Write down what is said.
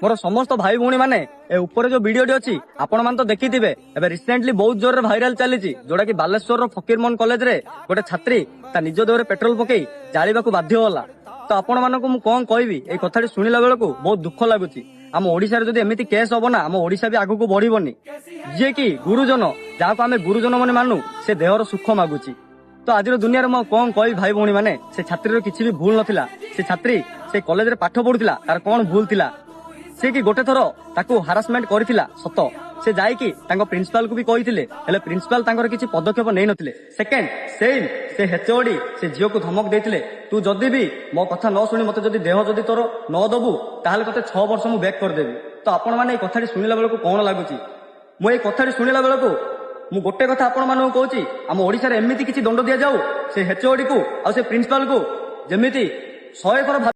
मोर समस्त भाई भौणी माने ए ऊपर जो वीडियोटी अच्छी आपण मान तो देखिथिबे एबे रिसेंटली बहुत जोर भाइराल चली जोटा कि बालेश्वर फकीरमोहन कॉलेज रे गोटे छात्री ता निज देहरे पेट्रोल पकई जालिबा को बाध्य होला। तो आपण मानकु मु कोन कहबी ए कथाटी सुनिला बेलको बहुत दुख लागुची। आम ओडिशा रे जदी एमिति केस होबो ना आम ओडिशा भी आगु को बढ़िबोनी। जे कि गुरुजन जाको आमे गुरुजन माने मानु से देहर सुख मागुची। तो आज दुनिया में कौन कही भाई भौणी माने से छात्री किसी भी भूल नथिला। से छात्री से कॉलेज रे पाठ पढ़ुथिला तार कौन भूल थिला। से कि गोटे थरो ताकू हारासमेंट करथिला सत से जाई कि तांको प्रिंसिपल को भी कहिथिले हेले प्रिंसिपल तांकर किछि पदक्षेप नै नथिले। सेकंड सेम से हेचोडी से जियो को धमक देथिले तू जदी भी मो कथा न सुनी मते जदी देह जदी तोर न दबु ताहाले तते 6 वर्ष मु बैक कर देबी। तो आपण माने ए कथाटी सुनिला बेलको कोन लागुची मु ए कथाटी सुनिला बेलको मु गोटे कथा आपण मानू कहूची आम ओडिशा रे एमिति किछि दंड दिया जाऊ से हेचोडी को आ से प्रिंसिपल को जेमिति 100 थर